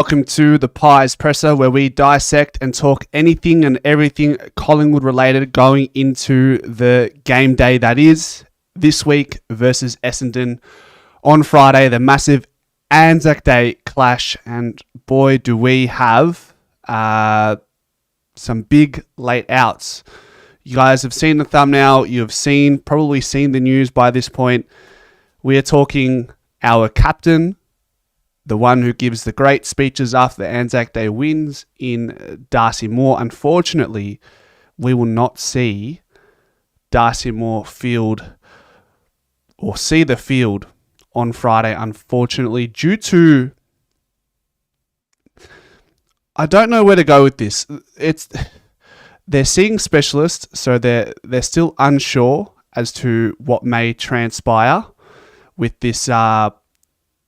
Welcome to the Pies Presser, where we dissect and talk anything and everything Collingwood related going into the game day that is this week versus Essendon on Friday, the massive Anzac Day clash. And boy, do we have some big late outs. You guys have seen the thumbnail. You've probably seen the news by this point. We are talking our captain, the one who gives the great speeches after the Anzac Day wins in Darcy Moore. Unfortunately, we will not see Darcy Moore see the field on Friday, unfortunately, due to... I don't know where to go with this. They're seeing specialists, so they're still unsure as to what may transpire with this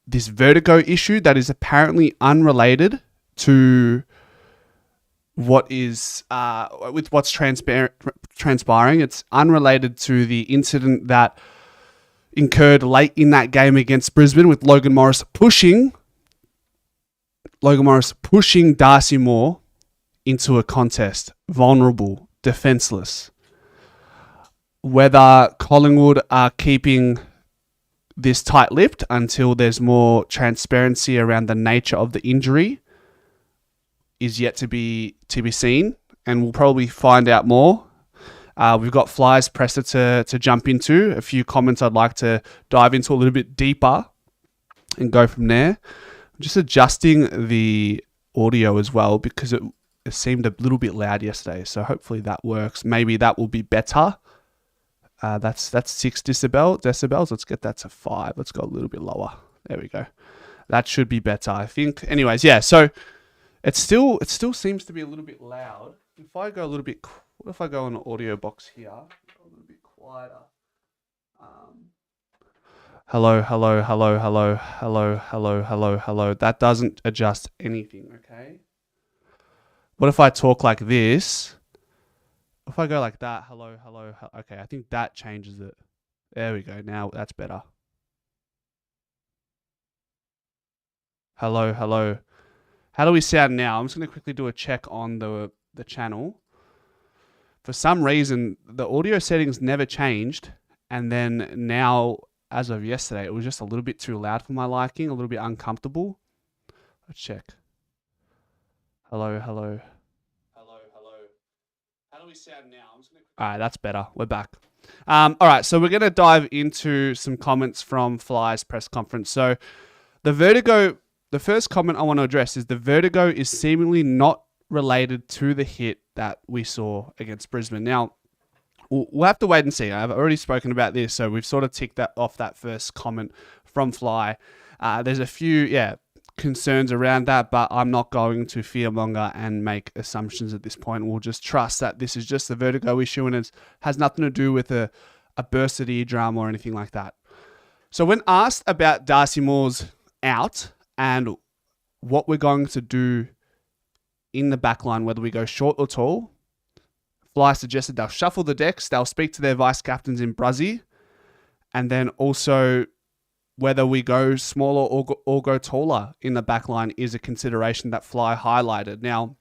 this vertigo issue that is apparently unrelated to what is with what's transpiring. It's unrelated to the incident that incurred late in that game against Brisbane with Logan Morris pushing Darcy Moore into a contest, vulnerable, defenseless. Whether Collingwood are keeping this tight-lipped until there's more transparency around the nature of the injury is yet to be seen, and we'll probably find out more. We've got Flyers presser to jump into. A few comments I'd like to dive into a little bit deeper and go from there. I'm just adjusting the audio as well because it seemed a little bit loud yesterday, so hopefully that works. Maybe that will be better. That's 6 decibels. Let's get that to 5. Let's go a little bit lower. There we go. That should be better, I think. Anyways, yeah. So it still seems to be a little bit loud. If I go a little bit, what if I go in the audio box here? A little bit quieter. Hello. That doesn't adjust anything. Okay. What if I talk like this? If I go like that, hello. Okay, I think that changes it. There we go. Now that's better. Hello. How do we sound now? I'm just going to quickly do a check on the channel. For some reason, the audio settings never changed. And then now, as of yesterday, it was just a little bit too loud for my liking, a little bit uncomfortable. Let's check. Hello. How do we sound now? All right, that's better. We're back. All right, so we're going to dive into some comments from Flyers press conference. So the first comment I want to address is the vertigo is seemingly not related to the hit that we saw against Brisbane. Now, we'll have to wait and see. I've already spoken about this, so we've sort of ticked that off, that first comment from Fly. There's a few, concerns around that, but I'm not going to fearmonger and make assumptions at this point. We'll just trust that this is just a vertigo issue and it has nothing to do with a burst of the eardrum or anything like that. So when asked about Darcy Moore's out and what we're going to do in the backline, whether we go short or tall, Fly suggested they'll shuffle the decks, they'll speak to their vice captains in Brazzy, and then also whether we go smaller or go taller in the backline is a consideration that Fly highlighted. Now,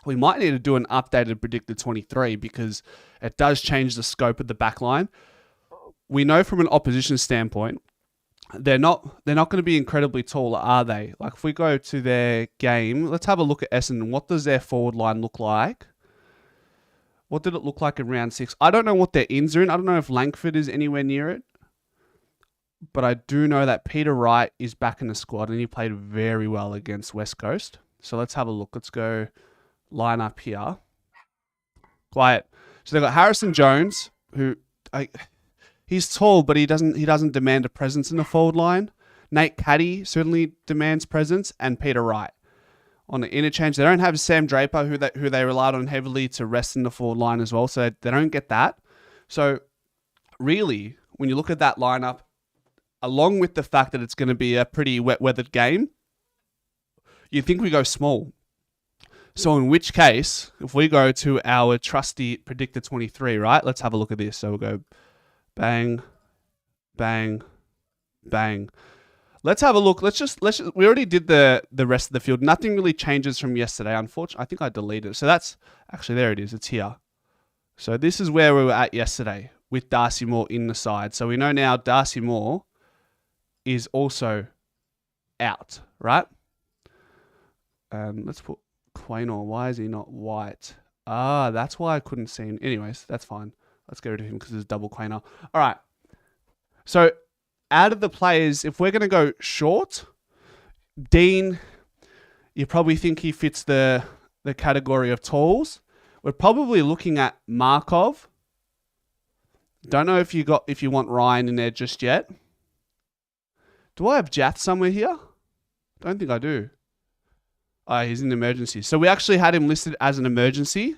we might need to do an updated predicted 23 because it does change the scope of the backline. We know from an opposition standpoint, they're not going to be incredibly tall, are they? Like if we go to their game, let's have a look at Essendon. What does their forward line look like? What did it look like in round 6? I don't know what their ins are in. I don't know if Langford is anywhere near it. But I do know that Peter Wright is back in the squad and he played very well against West Coast. So let's have a look. Let's go line up here. Quiet. So they've got Harrison Jones, who he's tall, but he doesn't demand a presence in the forward line. Nate Caddy certainly demands presence, and Peter Wright on the interchange. They don't have Sam Draper, who they relied on heavily to rest in the forward line as well. So they don't get that. So really, when you look at that lineup, along with the fact that it's going to be a pretty wet-weathered game, you think we go small. So in which case, if we go to our trusty predictor 23, right? Let's have a look at this. So we'll go bang, bang, bang. Let's have a look. We already did the rest of the field. Nothing really changes from yesterday. Unfortunately, I think I deleted it. So that's actually, there it is. It's here. So this is where we were at yesterday with Darcy Moore in the side. So we know now Darcy Moore is also out, right? Let's put Quaynor. Why is he not white? Ah, that's why I couldn't see him. Anyways, that's fine. Let's get rid of him because there's double Quaynor. All right. So out of the players, if we're going to go short, Dean, you probably think he fits the category of talls. We're probably looking at Markov. Don't know if you want Ryan in there just yet. Do I have Jath somewhere here? Don't think I do. Oh, he's in emergency. So we actually had him listed as an emergency.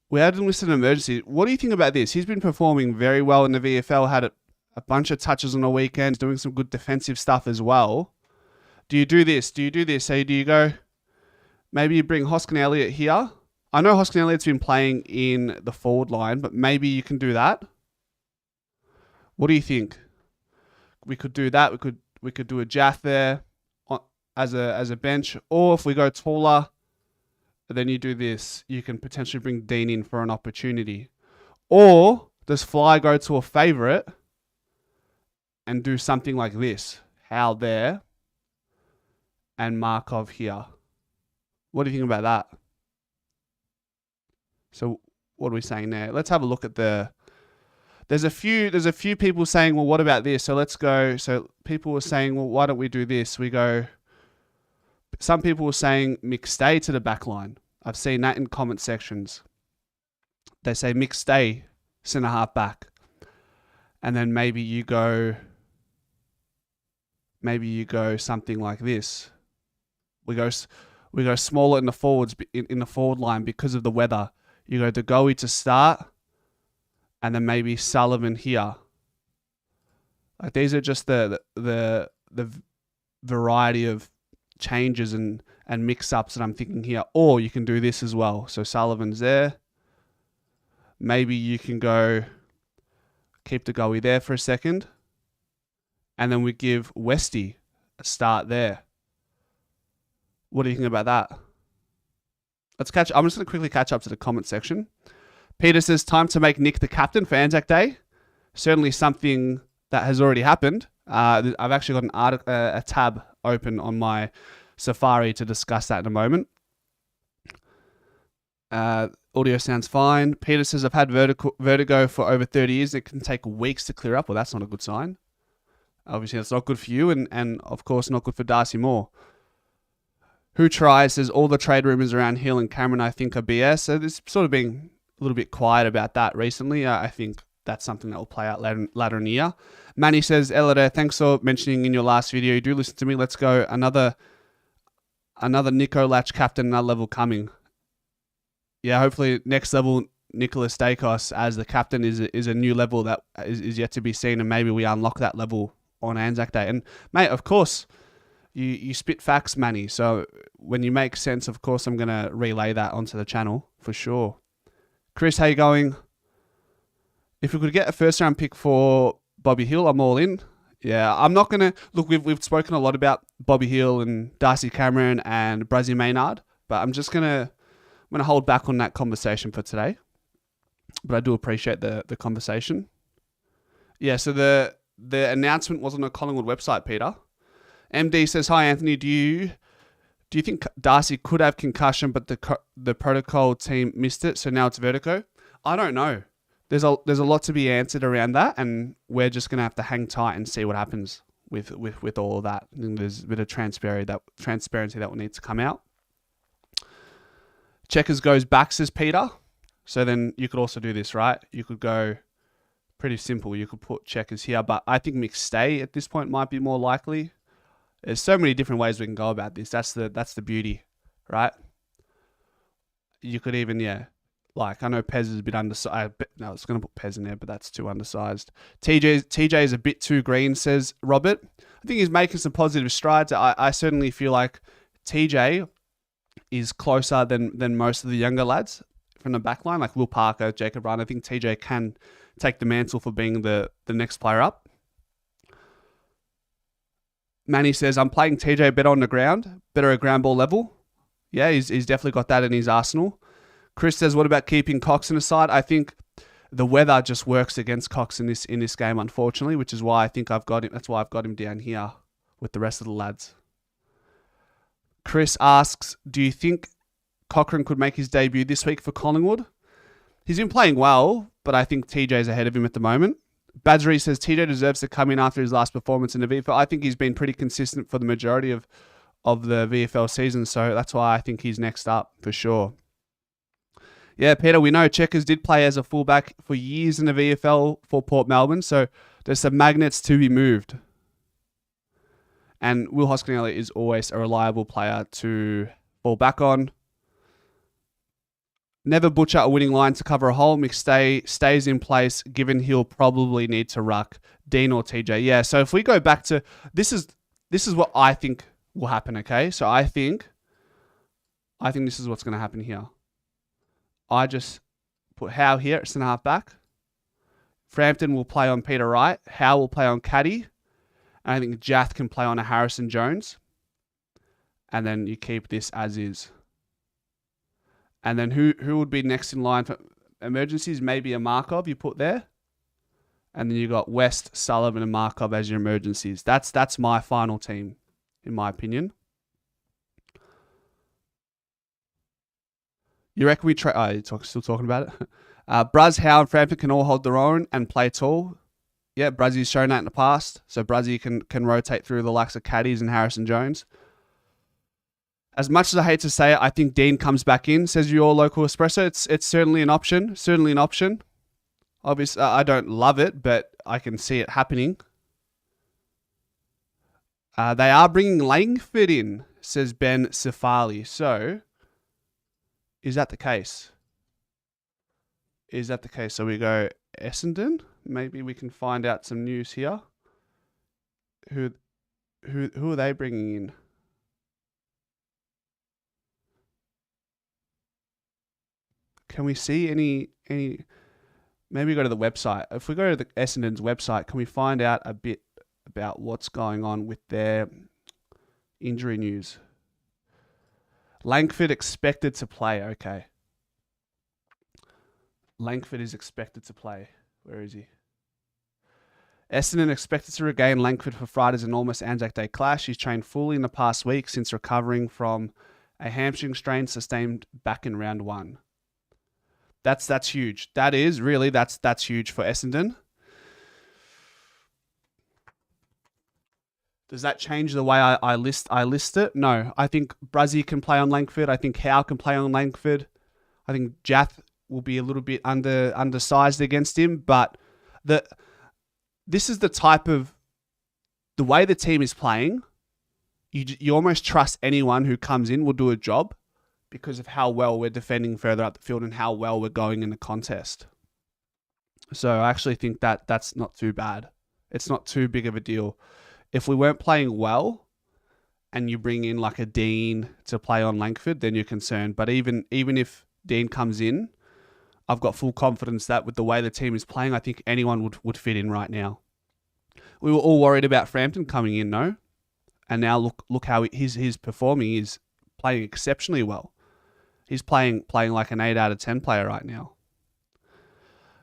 What do you think about this? He's been performing very well in the VFL, had a bunch of touches on the weekends, doing some good defensive stuff as well. Do you do this? Say, do you go, maybe you bring Hoskin Elliott here? I know Hoskin Elliott's been playing in the forward line, but maybe you can do that. What do you think? We could do that. We could do a Jath there as a bench, or if we go taller, then you do this. You can potentially bring Dean in for an opportunity. Or does Fly go to a favourite and do something like this? Hal there and Markov here. What do you think about that? So what are we saying there? Let's have a look at there's a few people saying, well, what about this? So let's go. So people were saying, well, why don't we do this? We go. Some people were saying McStay to the back line. I've seen that in comment sections. They say McStay centre half back. And then maybe you go something like this. We go smaller in the forwards, in the forward line because of the weather. You go Daicos to start, and then maybe Sullivan here. Like, these are just the variety of changes and mix-ups that I'm thinking here. Or you can do this as well. So Sullivan's there. Maybe you can go keep Daicos there for a second. And then we give Westy a start there. What do you think about that? I'm just going to quickly catch up to the comment section. Peter says, time to make Nick the captain for Anzac Day. Certainly something that has already happened. I've actually got a tab open on my Safari to discuss that in a moment. Audio sounds fine. Peter says, I've had vertigo for over 30 years. It can take weeks to clear up. Well, that's not a good sign. Obviously, that's not good for you and of course, not good for Darcy Moore. Who tries says, all the trade rumours around Hill and Cameron, I think, are BS. So there's sort of been a little bit quiet about that recently. I think that's something that will play out later in the year. Manny says, Elliot, thanks for mentioning in your last video. Do listen to me. Let's go. Another Nico Latch captain, another level coming. Yeah, hopefully next level, Nicholas Daicos as the captain is a new level that is yet to be seen, and maybe we unlock that level on Anzac Day. And, mate, of course, you spit facts, Manny. So when you make sense, of course, I'm going to relay that onto the channel for sure. Chris, how you going? If we could get a first-round pick for Bobby Hill, I'm all in. Yeah, I'm not going to... Look, we've spoken a lot about Bobby Hill and Darcy Cameron and Brazzy Maynard, but I'm just going to... I'm going to hold back on that conversation for today. But I do appreciate the conversation. Yeah, so the announcement was on the Collingwood website, Peter. MD says, hi, Anthony. Do you think Darcy could have concussion, but the protocol team missed it, so now it's vertigo? I don't know. There's a lot to be answered around that, and we're just going to have to hang tight and see what happens with all of that. And there's a bit of transparency that will need to come out. Checkers goes back, says Peter. So then you could also do this, right? You could go pretty simple. You could put Checkers here, but I think McStay at this point might be more likely. There's so many different ways we can go about this. That's the beauty, right? You could even, like, I know Pez is a bit undersized. No, I was going to put Pez in there, but that's too undersized. TJ is a bit too green, says Robert. I think he's making some positive strides. I certainly feel like TJ is closer than most of the younger lads from the backline, like Will Parker, Jacob Ryan. I think TJ can take the mantle for being the next player up. Manny says, I'm playing TJ better on the ground, better at ground ball level. Yeah, he's definitely got that in his arsenal. Chris says, what about keeping Cox in the side? I think the weather just works against Cox in this game, unfortunately, which is why I think I've got him. That's why I've got him down here with the rest of the lads. Chris asks, do you think Cochrane could make his debut this week for Collingwood? He's been playing well, but I think TJ's ahead of him at the moment. Badgery says TJ deserves to come in after his last performance in the VFL. I think he's been pretty consistent for the majority of the VFL season, so that's why I think he's next up for sure. Yeah, Peter, we know Checkers did play as a fullback for years in the VFL for Port Melbourne, so there's some magnets to be moved. And Will Hoskinelli is always a reliable player to fall back on. Never butcher a winning line to cover a hole. McStay stays in place, given he'll probably need to ruck Dean or TJ. Yeah, so if we go back to... This is what I think will happen, okay? So I think this is what's going to happen here. I just put Howe here at centre half back. Frampton will play on Peter Wright. Howe will play on Caddy. And I think Jath can play on a Harrison Jones. And then you keep this as is. And then who would be next in line for emergencies? Maybe a Markov you put there. And then you got West, Sullivan, and Markov as your emergencies. That's my final team, in my opinion. You reckon we try... Oh, you're still talking about it? Bruz, Howe, and Frampton can all hold their own and play tall. Yeah, Bruzzy's shown that in the past. So Bruzzy can rotate through the likes of Caddies and Harrison Jones. As much as I hate to say it, I think Dean comes back in, says your local espresso. It's certainly an option. Certainly an option. Obviously, I don't love it, but I can see it happening. They are bringing Langford in, says Ben Safali. So, is that the case? Is that the case? So we go Essendon. Maybe we can find out some news here. Who are they bringing in? Can we see any? Maybe go to the website. If we go to the Essendon's website, can we find out a bit about what's going on with their injury news? Langford expected to play. Okay. Langford is expected to play. Where is he? Essendon expected to regain Langford for Friday's enormous Anzac Day clash. He's trained fully in the past week since recovering from a hamstring strain sustained back in round 1. That's huge. That is really that's huge for Essendon. Does that change the way I list it? No. I think Bruzzy can play on Langford. I think Howe can play on Langford. I think Jath will be a little bit undersized against him, but this is the type of the way the team is playing. You almost trust anyone who comes in will do a job because of how well we're defending further up the field and how well we're going in the contest. So I actually think that's not too bad. It's not too big of a deal. If we weren't playing well and you bring in like a Dean to play on Langford, then you're concerned. But even if Dean comes in, I've got full confidence that with the way the team is playing, I think anyone would fit in right now. We were all worried about Frampton coming in, no? And now look how he's performing. He's playing exceptionally well. He's playing like an 8 out of 10 player right now.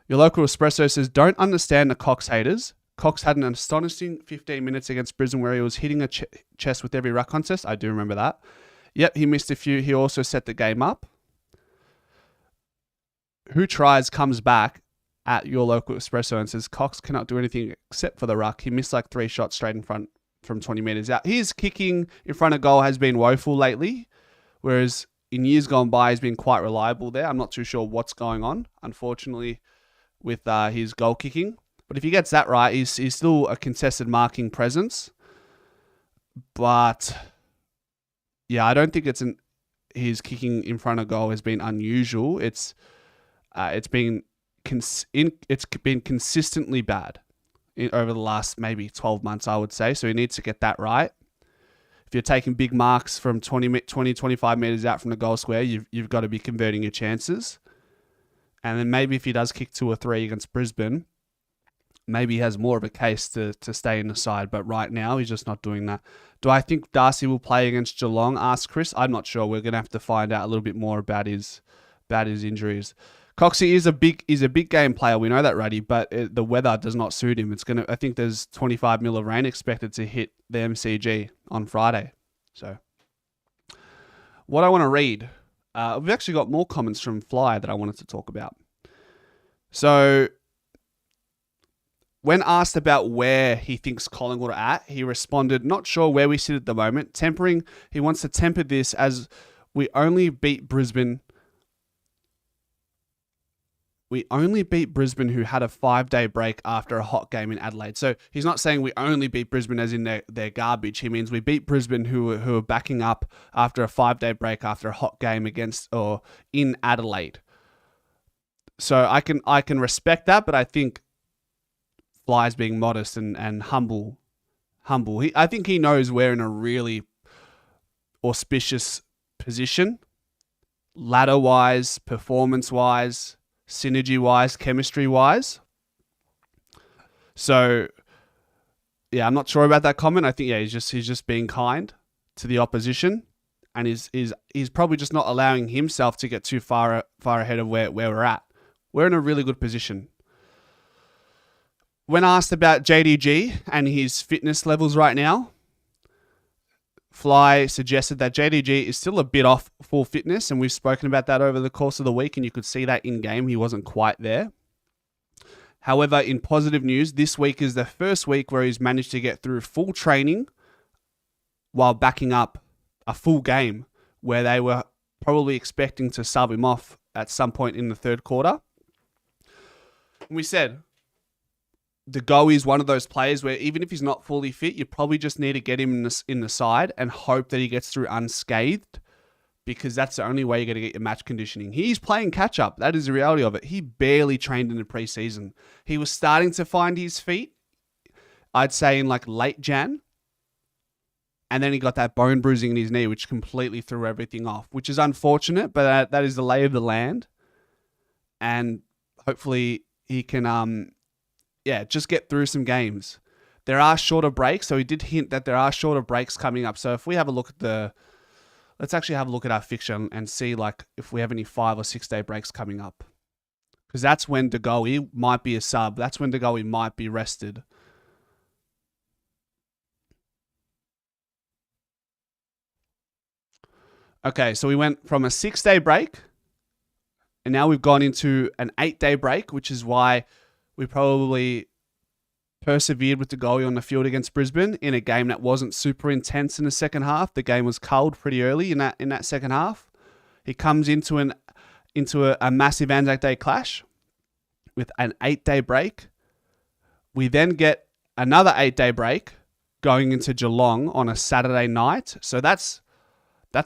Your local espresso says, don't understand the Cox haters. Cox had an astonishing 15 minutes against Brisbane where he was hitting a chest with every ruck contest. I do remember that. Yep, he missed a few. He also set the game up. Who tries comes back at your local espresso and says, Cox cannot do anything except for the ruck. He missed like 3 shots straight in front from 20 metres out. His kicking in front of goal has been woeful lately, whereas in years gone by, he's been quite reliable there. I'm not too sure what's going on, unfortunately, with his goal kicking. But if he gets that right, he's still a contested marking presence. But yeah, I don't think his kicking in front of goal has been unusual. It's been consistently bad over the last maybe 12 months, I would say. So he needs to get that right. If you're taking big marks from 25 metres out from the goal square, you've got to be converting your chances. And then maybe if he does kick 2 or 3 against Brisbane, maybe he has more of a case to stay in the side. But right now, he's just not doing that. Do I think Darcy will play against Geelong? Asked Chris. I'm not sure. We're going to have to find out a little bit more about his injuries. Coxie is a big game player. We know that, Ruddy, but the weather does not suit him. I think there's 25 mil of rain expected to hit the MCG on Friday. So, what I want to read, we've actually got more comments from Fly that I wanted to talk about. So, when asked about where he thinks Collingwood are at, he responded, "Not sure where we sit at the moment. He wants to temper this as we only beat Brisbane. We only beat Brisbane, who had a 5-day break after a hot game in Adelaide." So he's not saying we only beat Brisbane as in their garbage. He means we beat Brisbane, who are backing up after a 5-day break after a hot game in Adelaide. So I can respect that, but I think Fly's being modest and humble. I think he knows we're in a really auspicious position, ladder-wise, performance-wise, synergy-wise, chemistry-wise. So, yeah, I'm not sure about that comment. I think, yeah, he's just being kind to the opposition, and he's probably just not allowing himself to get too far ahead of where we're at. We're in a really good position. When asked about JDG and his fitness levels right now, Fly suggested that JDG is still a bit off full fitness, and we've spoken about that over the course of the week, and you could see that in game. He wasn't quite there. However, in positive news, this week is the first week where he's managed to get through full training while backing up a full game where they were probably expecting to sub him off at some point in the third quarter. And we said, De Goey is one of those players where even if he's not fully fit, you probably just need to get him in the side and hope that he gets through unscathed, because that's the only way you're going to get your match conditioning. He's playing catch-up. That is the reality of it. He barely trained in the preseason. He was starting to find his feet, I'd say in like late Jan, and then he got that bone bruising in his knee, which completely threw everything off, which is unfortunate, but that is the lay of the land. And hopefully he can... just get through some games. There are shorter breaks, so he did hint that there are shorter breaks coming up. So if we have a look at let's actually have a look at our fixture and see like if we have any 5 or 6 day breaks coming up. Because that's when De Goey might be a sub. That's when De Goey might be rested. Okay, so we went from a 6-day break, and now we've gone into an 8-day break, which is why we probably persevered with De Goey on the field against Brisbane in a game that wasn't super intense in the second half. The game was culled pretty early in that second half. He comes into a massive Anzac Day clash with an 8-day break. We then get another 8-day break going into Geelong on a Saturday night. So that's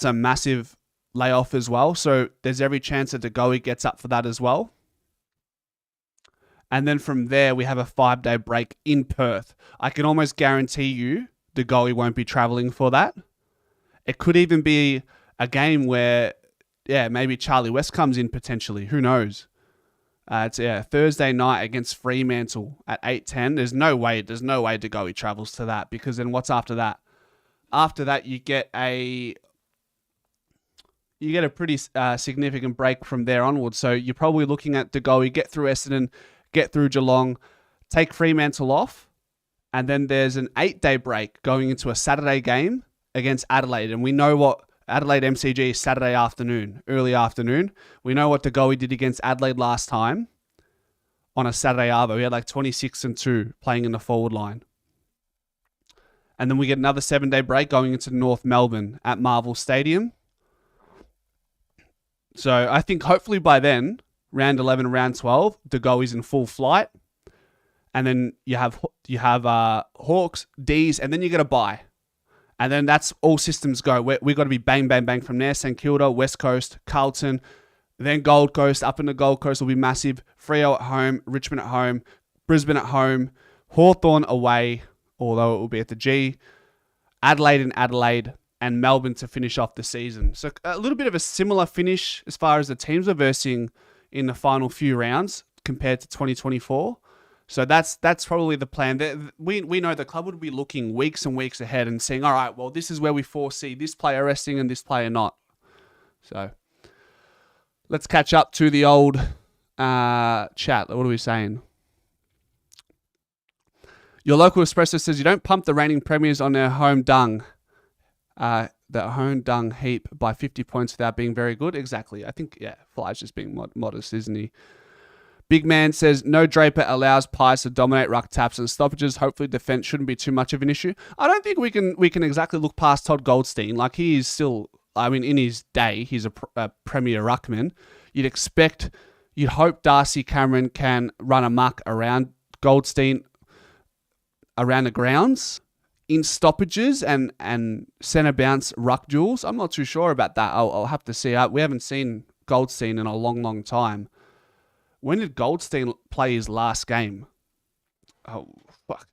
a massive layoff as well. So there's every chance that De Goey gets up for that as well. And then from there, we have a 5-day break in Perth. I can almost guarantee you De Goey won't be travelling for that. It could even be a game where, maybe Charlie West comes in potentially. Who knows? It's Thursday night against Fremantle at 8:10. There's no way De Goey travels to that, because then what's after that? After that, you get a pretty significant break from there onwards. So you're probably looking at De Goey get through Essendon, get through Geelong, take Fremantle off, and then there's an 8-day break going into a Saturday game against Adelaide. And we know what Adelaide MCG is Saturday afternoon, early afternoon. We know what De Goey did against Adelaide last time on a Saturday arvo. He had like 26-2 playing in the forward line. And then we get another 7-day break going into North Melbourne at Marvel Stadium. So I think hopefully by then, round 11, round 12, De Goey's in full flight. And then you have Hawks, D's, and then you get a bye. And then that's all systems go. We've got to be bang, bang, bang from there. St Kilda, West Coast, Carlton, then Gold Coast. Up in the Gold Coast will be massive. Freo at home, Richmond at home, Brisbane at home, Hawthorn away, although it will be at the G, Adelaide and Adelaide, and Melbourne to finish off the season. So a little bit of a similar finish as far as the teams are versing in the final few rounds compared to 2024. So that's probably the plan. We know the club would be looking weeks and weeks ahead and saying, all right, well, this is where we foresee this player resting and this player not. So let's catch up to the old chat. What are we saying? Your local espresso says you don't pump the reigning premiers on their home dung. The home dung heap by 50 points without being very good. Exactly. I think, Fly's just being modest, isn't he? Big Man says, no Draper allows Pies to dominate ruck taps and stoppages. Hopefully defense shouldn't be too much of an issue. I don't think we can exactly look past Todd Goldstein. Like, he is still, in his day, he's a premier ruckman. You'd hope Darcy Cameron can run amok around Goldstein, around the grounds, in stoppages and centre bounce ruck duels. I'm not too sure about that. I'll have to see. We haven't seen Goldstein in a long, long time. When did Goldstein play his last game? Oh, fuck.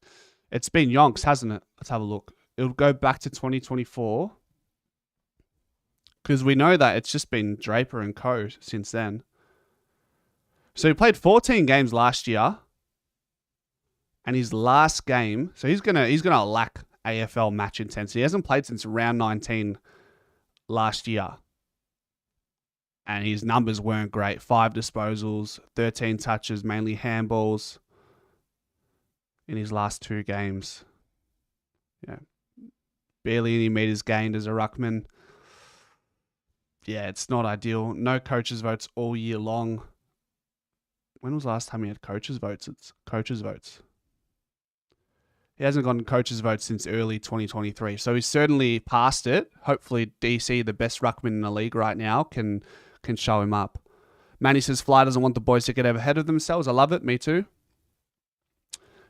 It's been yonks, hasn't it? Let's have a look. It'll go back to 2024. Because we know that it's just been Draper and co since then. So he played 14 games last year. And his last game, so he's gonna lack AFL match intensity. He hasn't played since round 19 last year. And his numbers weren't great. 5 disposals, 13 touches, mainly handballs in his last 2 games. Yeah. Barely any meters gained as a ruckman. Yeah, it's not ideal. No coaches' votes all year long. When was the last time he had coaches' votes? It's coaches' votes. He hasn't gotten coaches' votes since early 2023. So he's certainly past it. Hopefully DC, the best ruckman in the league right now, can show him up. Manny says Fly doesn't want the boys to get ahead of themselves. I love it. Me too.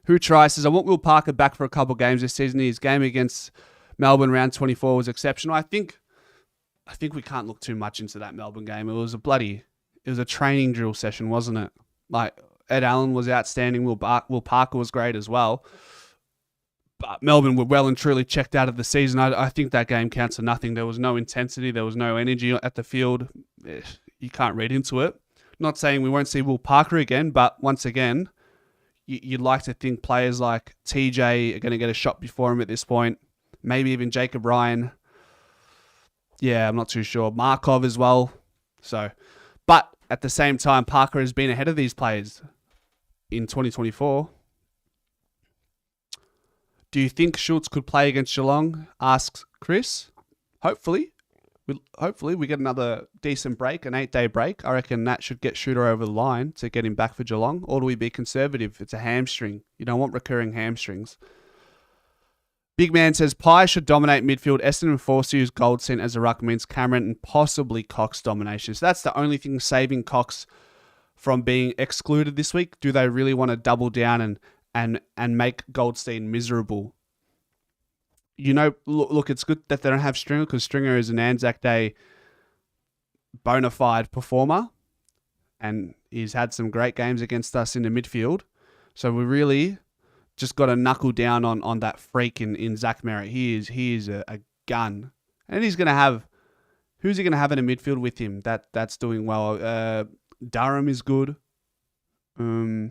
Who tries says I want Will Parker back for a couple games this season. His game against Melbourne round 24 was exceptional. I think we can't look too much into that Melbourne game. It was a training drill session, wasn't it? Like, Ed Allen was outstanding. Will Parker was great as well. But Melbourne were well and truly checked out of the season. I think that game counts for nothing. There was no intensity. There was no energy at the field. You can't read into it. Not saying we won't see Will Parker again, but once again, you'd like to think players like TJ are going to get a shot before him at this point. Maybe even Jacob Ryan. Yeah, I'm not too sure. Markov as well. But at the same time, Parker has been ahead of these players in 2024. Do you think Schultz could play against Geelong? Asks Chris. Hopefully we get another decent break, an 8-day break. I reckon that should get Shooter over the line to get him back for Geelong. Or do we be conservative? It's a hamstring. You don't want recurring hamstrings. Big Man says Pye should dominate midfield. Essendon forced to use Goldstein as a ruck means Cameron and possibly Cox domination. So that's the only thing saving Cox from being excluded this week. Do they really want to double down and make Goldstein miserable? Look, it's good that they don't have Stringer because Stringer is an Anzac Day bona fide performer and he's had some great games against us in the midfield. So we really just got to knuckle down on that freak in Zach Merritt. He is a gun. And he's going to have... Who's he going to have in the midfield with him that's doing well? Durham is good. Do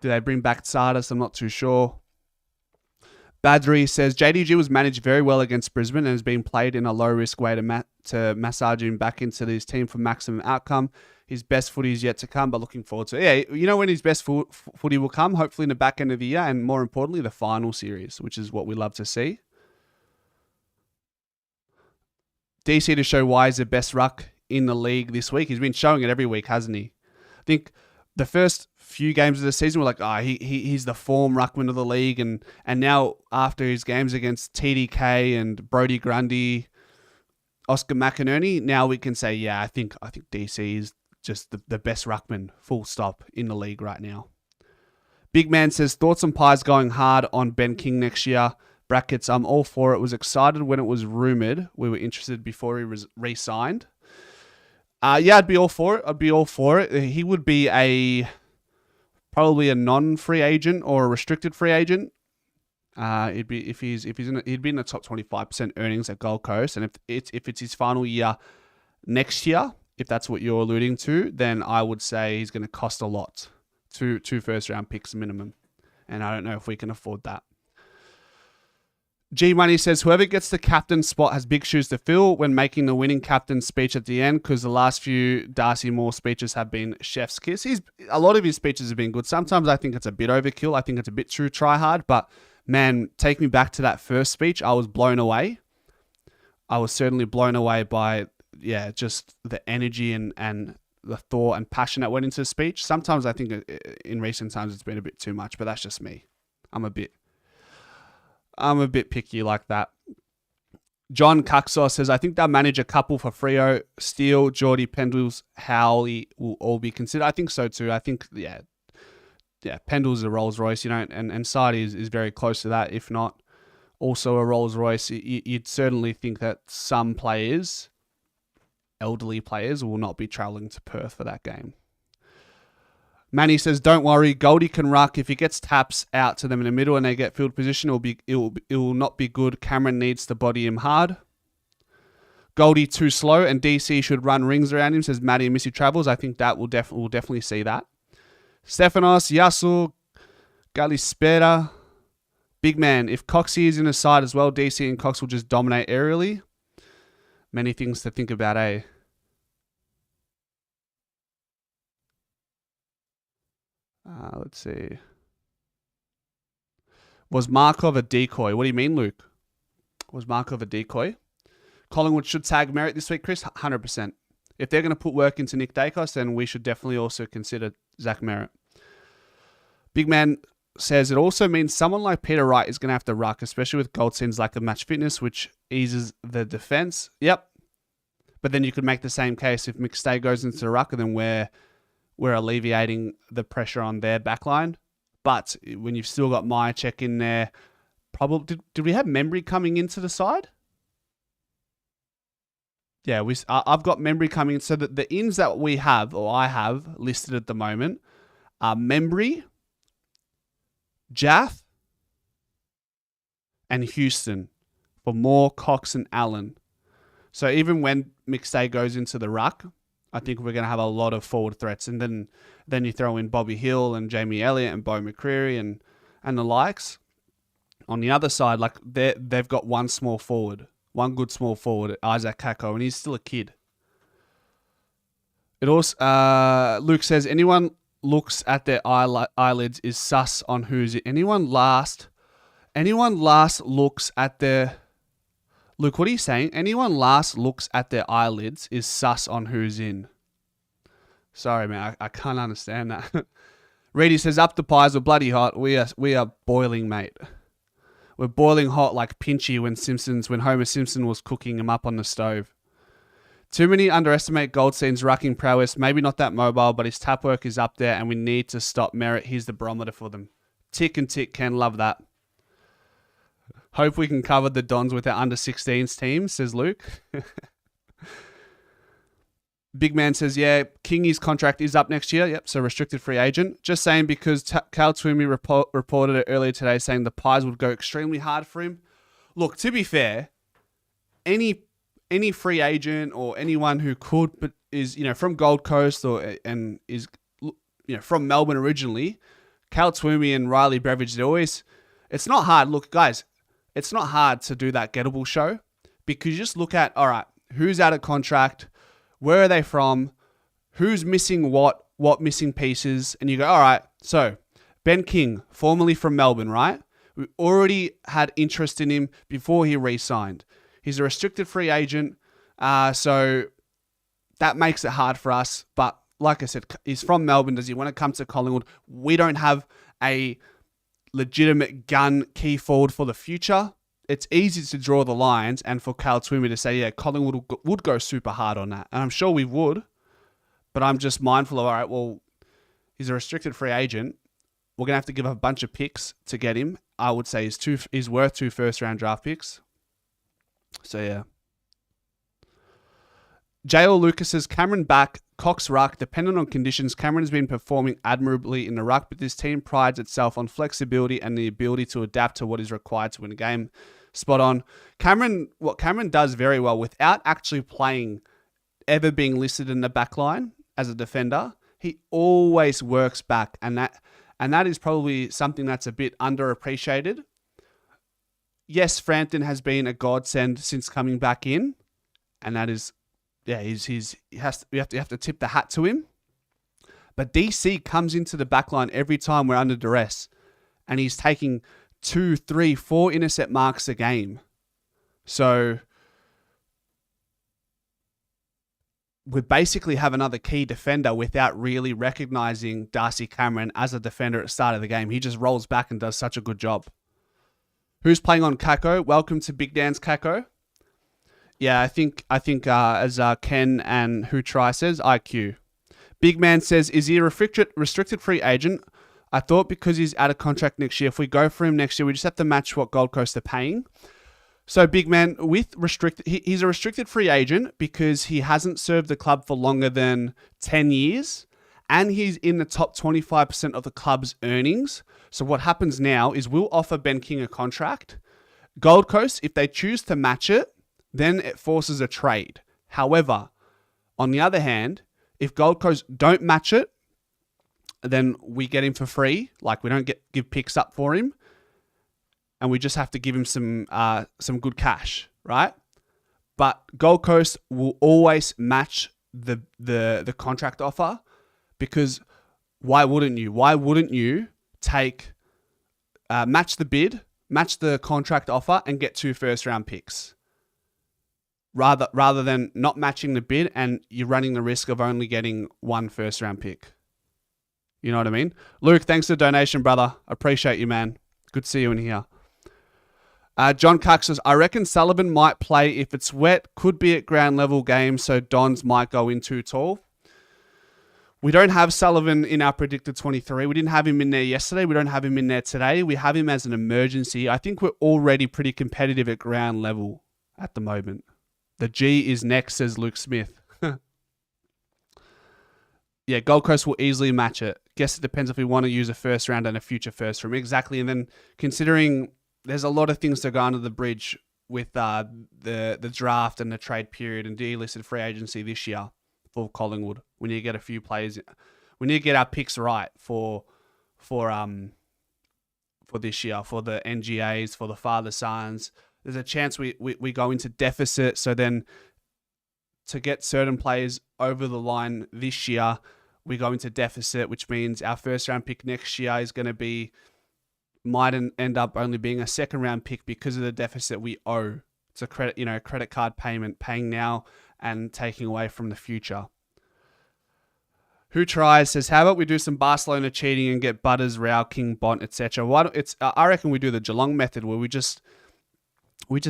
they bring back Sardis? I'm not too sure. Badri says, JDG was managed very well against Brisbane and has been played in a low-risk way to massage him back into his team for maximum outcome. His best footy is yet to come, but looking forward to it. Yeah, you know when his best footy will come? Hopefully in the back end of the year and more importantly, the final series, which is what we love to see. DC to show why he's the best ruck in the league this week. He's been showing it every week, hasn't he? I think the first few games of the season were like, he's the form ruckman of the league, and now after his games against TDK and Brodie Grundy, Oscar McInerney, now we can say, yeah, I think DC is just the best ruckman, full stop, in the league right now. Big Man says, thoughts on Pies going hard on Ben King next year. Brackets, I'm all for it. Was excited when it was rumoured. We were interested before he was re-signed. Yeah, I'd be all for it. He would be probably a non-free agent or a restricted free agent. He'd be in the top 25% earnings at Gold Coast, and if it's his final year next year, if that's what you're alluding to, then I would say he's going to cost a lot two first round picks minimum. And I don't know if we can afford that. G Money says, whoever gets the captain spot has big shoes to fill when making the winning captain speech at the end, because the last few Darcy Moore speeches have been chef's kiss. A lot of his speeches have been good. Sometimes I think it's a bit overkill. I think it's a bit too try hard. But man, take me back to that first speech. I was blown away. I was certainly blown away by, just the energy and the thought and passion that went into the speech. Sometimes I think in recent times it's been a bit too much, but that's just me. I'm a bit picky like that. John Cuxaw says, I think they'll manage a couple for Freo. Steele, Geordie, Pendles, Howley will all be considered. I think so too. I think, Pendles is a Rolls Royce, and Sardi is very close to that, if not also a Rolls Royce. You'd certainly think that some players, elderly players, will not be travelling to Perth for that game. Manny says, don't worry, Goldie can ruck. If he gets taps out to them in the middle and they get field position, it will not be good. Cameron needs to body him hard. Goldie too slow, and DC should run rings around him, says Matty and Missy Travels. I think that we'll definitely see that. Stefanos, Yasu, Galispera. Big man, if Coxie is in the side as well, DC and Cox will just dominate aerially. Many things to think about, eh? Let's see. Was Markov a decoy? What do you mean, Luke? Was Markov a decoy? Collingwood should tag Merritt this week, Chris? 100%. If they're going to put work into Nick Daicos, then we should definitely also consider Zach Merritt. Big man says it also means someone like Peter Wright is going to have to ruck, especially with Goldstein's lack of match fitness, which eases the defense. Yep. But then you could make the same case if McStay goes into the ruck, and then we're alleviating the pressure on their backline. But when you've still got Myercheck in there, probably did we have Membry coming into the side? Yeah, I've got Membry coming in. So the ins that we have, or I have listed at the moment, are Membry, Jaff, and Houston for Moore, Cox, and Allen. So even when McStay goes into the ruck, I think we're going to have a lot of forward threats. And then you throw in Bobby Hill and Jamie Elliott and Bo McCreary and the likes. On the other side, like they've got one good small forward, Isaac Kako, and he's still a kid. It also Luke says, anyone looks at their eyelids is sus on who's it. Anyone last looks at their... Luke, what are you saying? Anyone last looks at their eyelids is sus on who's in. Sorry, man. I can't understand that. Reedy says, up the pies, we're bloody hot. We are boiling, mate. We're boiling hot like Pinchy when Homer Simpson was cooking him up on the stove. Too many underestimate Goldstein's rucking prowess. Maybe not that mobile, but his tap work is up there and we need to stop Merritt. He's the barometer for them. Tick and tick, Ken. Love that. Hope we can cover the Dons with our under-16s team, says Luke. Big man says, yeah, Kingy's contract is up next year. Yep, so restricted free agent. Just saying because Cal Twomey reported it earlier today saying the Pies would go extremely hard for him. Look, to be fair, any free agent or anyone who could, but is from Gold Coast and is from Melbourne originally, Cal Twomey and Riley Beveridge, it's not hard. Look, guys, it's not hard to do that gettable show because you just look at, all right, who's out of contract, where are they from, who's missing what missing pieces, and you go, all right, so Ben King, formerly from Melbourne, right? We already had interest in him before he re-signed. He's a restricted free agent, so that makes it hard for us. But like I said, he's from Melbourne. Does he want to come to Collingwood? We don't have a legitimate gun key forward for the future. It's easy to draw the lines and for Cal Twomey to say, yeah, Collingwood would go super hard on that. And I'm sure we would, but I'm just mindful of, all right, well, he's a restricted free agent. We're going to have to give up a bunch of picks to get him. I would say he's worth 2 first-round draft picks. So, yeah. J.L. Lucas says, Cameron back, Cox ruck. Dependent on conditions, Cameron has been performing admirably in the ruck, but this team prides itself on flexibility and the ability to adapt to what is required to win a game. Spot on. What Cameron does very well without actually ever being listed in the back line as a defender, He always works back, and that is probably something that's a bit underappreciated. Yes, Frampton has been a godsend since coming back in, and that is, yeah, we have to tip the hat to him. But DC comes into the backline every time we're under duress, and he's taking 2, 3, 4 intercept marks a game. So we basically have another key defender without really recognizing Darcy Cameron as a defender at the start of the game. He just rolls back and does such a good job. Who's playing on Kako? Welcome to Big Dan's Kako. Yeah, I think as Ken and Who Try says, IQ. Big Man says, is he a restricted free agent? I thought because he's out of contract next year, if we go for him next year, we just have to match what Gold Coast are paying. So, Big Man, with he's a restricted free agent because he hasn't served the club for longer than 10 years, and he's in the top 25% of the club's earnings. So what happens now is we'll offer Ben King a contract. Gold Coast, if they choose to match it, then it forces a trade. However, on the other hand, if Gold Coast don't match it, then we get him for free. Like, we don't give picks up for him. And we just have to give him some good cash, right? But Gold Coast will always match the contract offer, because why wouldn't you? Why wouldn't you take match the bid, match the contract offer, and get 2 first-round picks, rather than not matching the bid and you're running the risk of only getting 1 first-round pick. You know what I mean? Luke, thanks for the donation, brother. Appreciate you, man. Good to see you in here. John Cuck says, I reckon Sullivan might play if it's wet. Could be at ground level game, so Dons might go in too tall. We don't have Sullivan in our predicted 23. We didn't have him in there yesterday. We don't have him in there today. We have him as an emergency. I think we're already pretty competitive at ground level at the moment. The G is next, says Luke Smith. Yeah, Gold Coast will easily match it. Guess it depends if we want to use a first round and a future first round. Exactly. And then considering there's a lot of things to go under the bridge with the draft and the trade period and delisted free agency this year for Collingwood. We need to get a few players. We need to get our picks right for this year, for the NGAs, for the father-sons. There's a chance we go into deficit. So then to get certain players over the line this year, we go into deficit, which means our first round pick next year is going to might end up only being a second round pick because of the deficit we owe. It's a credit card payment, paying now and taking away from the future. Who Tries says, how about we do some Barcelona cheating and get Butters, Rao, King, Bont, etc. I reckon we do the Geelong method where we just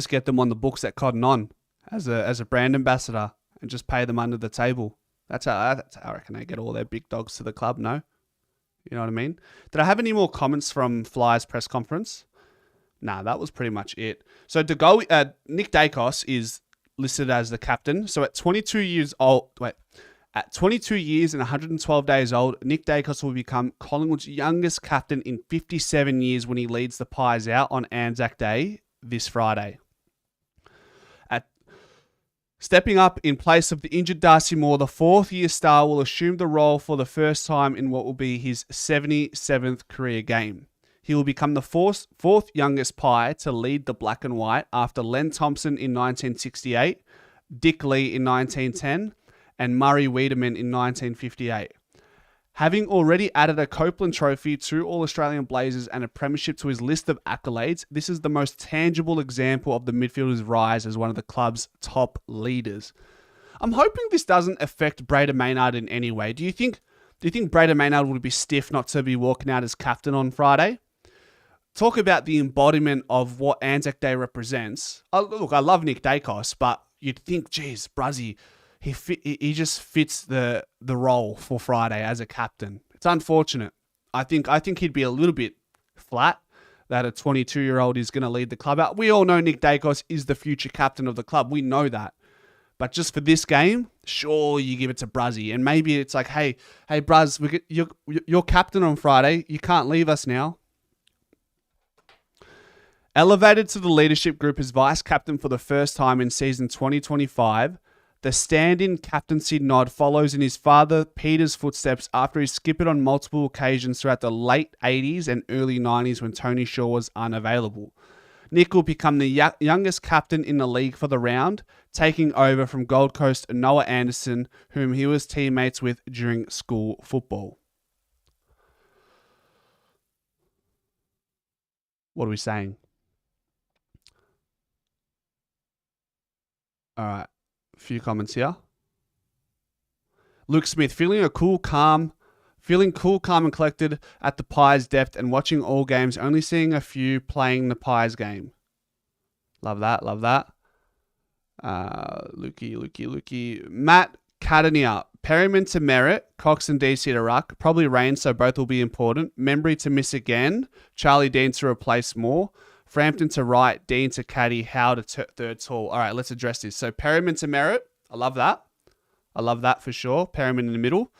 get them on the books at Cotton On as a brand ambassador and just pay them under the table. That's how I reckon they get all their big dogs to the club. No, you know what I mean? Did I have any more comments from Flyers press conference? Nah, that was pretty much it. So Nick Daicos is listed as the captain. So at 22 years and 112 days old, Nick Daicos will become Collingwood's youngest captain in 57 years when he leads the Pies out on Anzac Day this Friday. Stepping up in place of the injured Darcy Moore, the fourth-year star will assume the role for the first time in what will be his 77th career game. He will become the fourth youngest Pie to lead the black and white after Len Thompson in 1968, Dick Lee in 1910, and Murray Wiedemann in 1958. Having already added a Copeland Trophy, 2 All-Australian Blazers, and a premiership to his list of accolades, this is the most tangible example of the midfielder's rise as one of the club's top leaders. I'm hoping this doesn't affect Braden Maynard in any way. Do you think Braden Maynard would be stiff not to be walking out as captain on Friday? Talk about the embodiment of what Anzac Day represents. Look, I love Nick Daicos, but you'd think, geez, Bruzzy, he just fits the role for Friday as a captain. It's unfortunate. I think he'd be a little bit flat that a 22-year-old is going to lead the club out. We all know Nick Daicos is the future captain of the club. We know that. But just for this game, sure, you give it to Bruzzy. And maybe it's like, hey, Bruz, you're captain on Friday. You can't leave us now. Elevated to the leadership group as vice captain for the first time in season 2025, The stand-in captaincy nod follows in his father Peter's footsteps after he skipped it on multiple occasions throughout the late 80s and early 90s when Tony Shaw was unavailable. Nick will become the youngest captain in the league for the round, taking over from Gold Coast Noah Anderson, whom he was teammates with during school football. What are we saying? All right. A few comments here. Luke Smith, feeling cool, calm, and collected at the Pies' depth and watching all games, only seeing a few playing the Pies game. Love that. Lukey. Matt Catania, Perryman to Merritt, Cox and DC to Ruck. Probably Rain, so both will be important. Membry to miss again. Charlie Dean to replace Moore. Frampton to right, Dean to Caddy, Howe to third tall. All right, let's address this. So Perryman to Merritt. I love that for sure. Perryman in the middle.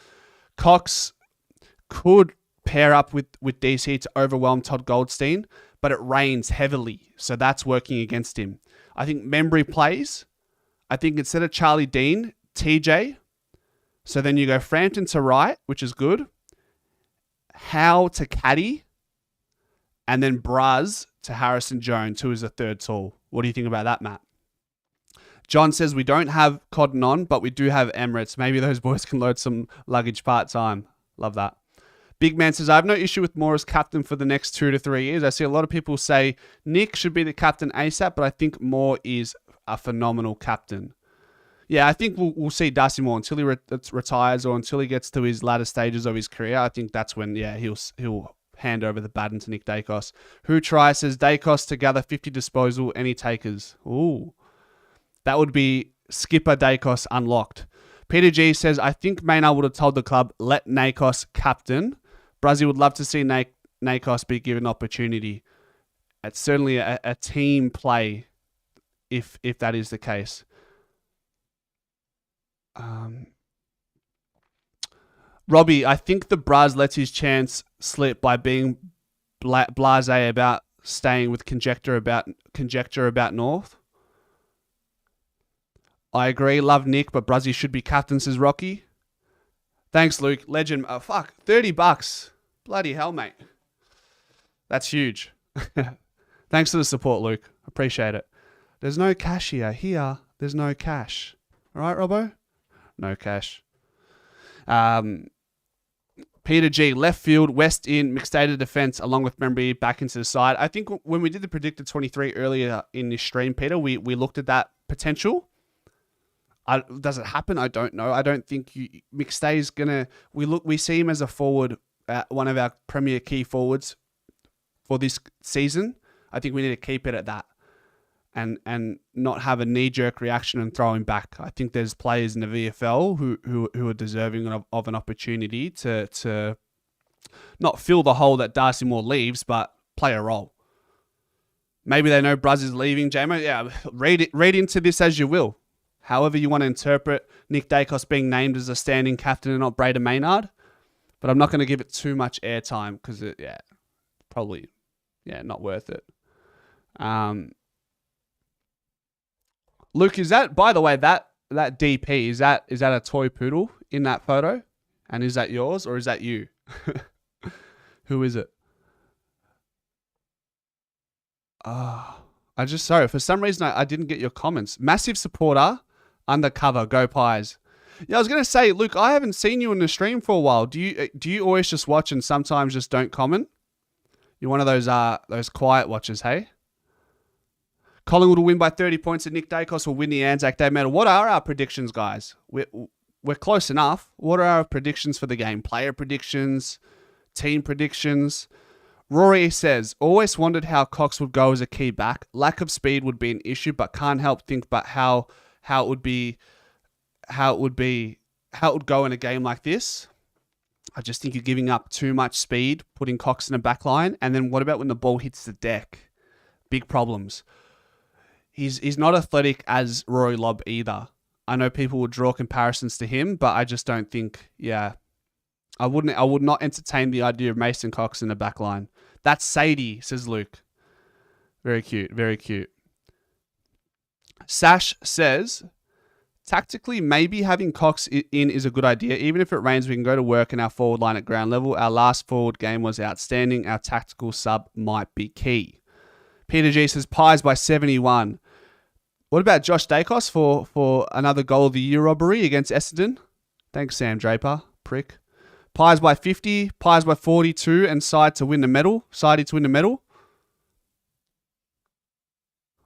Cox could pair up with DC to overwhelm Todd Goldstein, but it rains heavily, so that's working against him. I think Membry plays. I think instead of Charlie Dean, TJ. So then you go Frampton to right, which is good. Howe to Caddy. And then Braz to Harrison Jones, who is a third tall. What do you think about that, Matt? John says we don't have Cotton on, but we do have Emirates. Maybe those boys can load some luggage part-time. Love that. Big Man says, I have no issue with Moore as captain for the next 2 to 3 years. I see a lot of people say Nick should be the captain ASAP, but I think Moore is a phenomenal captain. Yeah, I think we'll see Darcy Moore until he retires or until he gets to his latter stages of his career. I think that's when, he'll hand over the baton to Nick Daicos. Who tries says Daicos to gather 50 disposal. Any takers? Ooh. That would be Skipper Daicos unlocked. Peter G says, I think Maynard would have told the club, let Daicos captain. Brazzy would love to see Daicos be given opportunity. It's certainly a team play if that is the case. Robbie, I think the Braz lets his chance slip by being blasé about staying with conjecture about North. I agree. Love Nick, but Brazzy should be captain, says Rocky. Thanks, Luke. Legend. $30. Bloody hell, mate. That's huge. Thanks for the support, Luke. Appreciate it. There's no cash here. Here, there's no cash. All right, Robbo? No cash. Peter G, left field, West in, mixed data defense, along with Membry back into the side. I think when we did the Predicted 23 earlier in this stream, Peter, we looked at that potential. Does it happen? I don't know. I don't think McStay's gonna. We see him as a forward, one of our premier key forwards for this season. I think we need to keep it at that, and not have a knee-jerk reaction and throw him back. I think there's players in the VFL who are deserving of an opportunity to not fill the hole that Darcy Moore leaves, but play a role. Maybe they know Braz is leaving, JMO. Yeah, read into this as you will. However you want to interpret Nick Daicos being named as a standing captain and not Braden Maynard. But I'm not going to give it too much airtime because probably not worth it. Luke, is that, by the way, that DP, is that a toy poodle in that photo? And is that yours or is that you? Who is it? Sorry, for some reason I didn't get your comments. Massive supporter, undercover, go Pies. Yeah, I was going to say, Luke, I haven't seen you in the stream for a while. Do you always just watch and sometimes just don't comment? You're one of those quiet watchers, hey? Collingwood will win by 30 points and Nick Daicos will win the Anzac Day medal. What are our predictions, guys? We're close enough. What are our predictions for the game? Player predictions, team predictions. Rory says, always wondered how Cox would go as a key back. Lack of speed would be an issue, but can't help think about how it would go in a game like this. I just think you're giving up too much speed, putting Cox in a back line. And then what about when the ball hits the deck? Big problems. He's not athletic as Rory Lobb either. I know people will draw comparisons to him, but I just don't think, I would not entertain the idea of Mason Cox in the back line. That's Sadie, says Luke. Very cute, very cute. Sash says, Tactically, maybe having Cox in is a good idea. Even if it rains, we can go to work in our forward line at ground level. Our last forward game was outstanding. Our tactical sub might be key. Peter G says Pies by 71. What about Josh Daicos for another goal of the year robbery against Essendon? Thanks, Sam Draper. Prick. Pies by 50. Pies by 42 and Sidey to win the medal.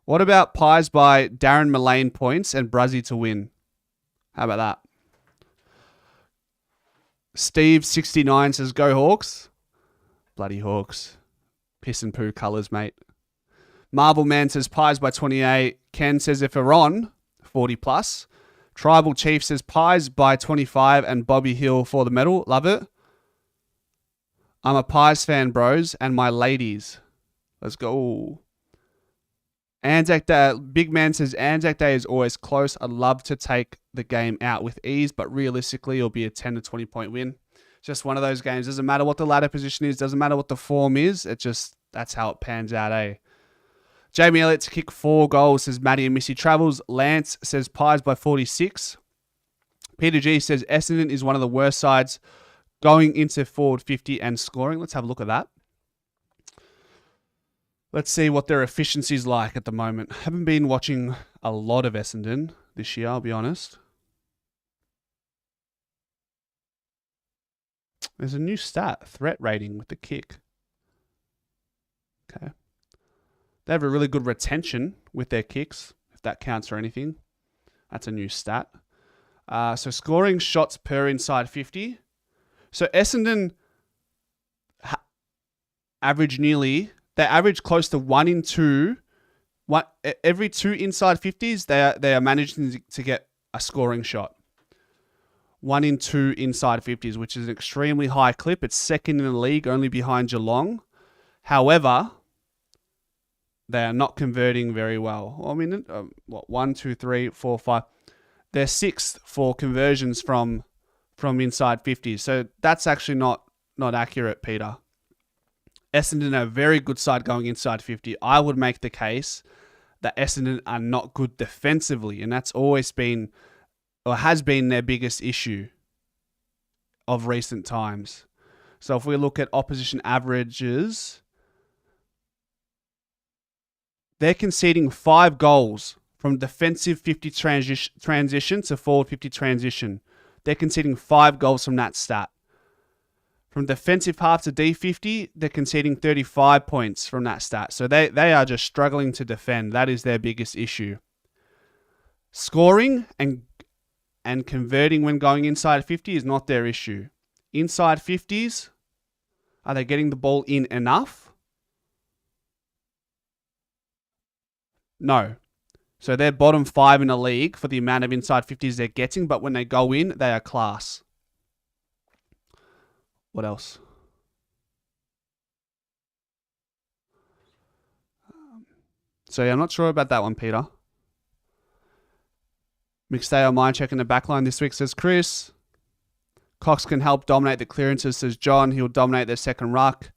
What about Pies by Darren Mullane points and Bruzzy to win? How about that? Steve69 says, go Hawks. Bloody Hawks. Piss and poo colours, mate. Marble Man says, Pies by 28. Ken says, if we're on, 40 plus. Tribal Chief says, Pies by 25 and Bobby Hill for the medal. Love it. I'm a Pies fan, bros, and my ladies. Let's go. Anzac Day, Big Man says, Anzac Day is always close. I'd love to take the game out with ease, but realistically, it'll be a 10 to 20 point win. Just one of those games. Doesn't matter what the ladder position is. Doesn't matter what the form is. That's how it pans out, eh? Jamie Elliott to kick 4 goals, says Maddie and Missy Travels. Lance says Pies by 46. Peter G says Essendon is one of the worst sides going into forward 50 and scoring. Let's have a look at that. Let's see what their efficiency's like at the moment. Haven't been watching a lot of Essendon this year, I'll be honest. There's a new stat, threat rating with the kick. Okay. They have a really good retention with their kicks, if that counts for anything. That's a new stat. So scoring shots per inside 50. So Essendon they average close to 1 in 2. Every 2 inside 50s, they are managing to get a scoring shot. 1 in 2 inside 50s, which is an extremely high clip. It's second in the league, only behind Geelong. However, they are not converting very well. I mean, 1, 2, 3, 4, 5. They're 6th for conversions from inside 50s. So that's actually not accurate, Peter. Essendon are a very good side going inside 50. I would make the case that Essendon are not good defensively, and that's always been or has been their biggest issue of recent times. So if we look at opposition averages, they're conceding 5 goals from defensive 50 transition to forward 50 transition. They're conceding 5 goals from that stat. From defensive half to D50, they're conceding 35 points from that stat. So they are just struggling to defend. That is their biggest issue. Scoring and converting when going inside 50 is not their issue. Inside 50s, are they getting the ball in enough? No. So they're bottom 5 in the league for the amount of inside 50s they're getting, but when they go in, they are class. What else? So yeah, I'm not sure about that one, Peter. McStay mind checking the backline this week, says Chris. Cox can help dominate the clearances, says John. He'll dominate their second ruck.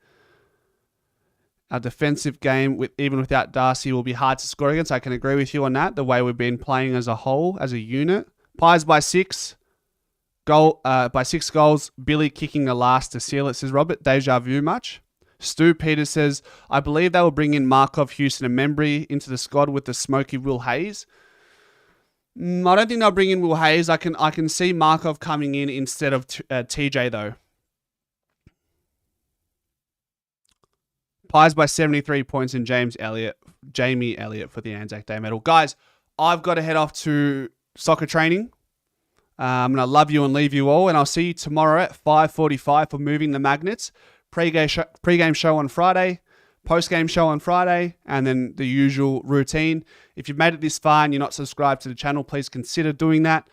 Our defensive game, even without Darcy, will be hard to score against. I can agree with you on that, the way we've been playing as a whole, as a unit. Pies by 6. By 6 goals, Billy kicking the last to seal it, says Robert. Deja vu much? Stu Peters says, I believe they will bring in Markov, Houston and Membry into the squad with the smoky Will Hayes. I don't think they'll bring in Will Hayes. I can see Markov coming in instead of TJ though. Pies by 73 points and Jamie Elliott for the Anzac Day medal. Guys, I've got to head off to soccer training. I'm going to love you and leave you all, and I'll see you tomorrow at 5:45 for Moving the Magnets. Pre-game show on Friday, post-game show on Friday, and then the usual routine. If you've made it this far and you're not subscribed to the channel, please consider doing that.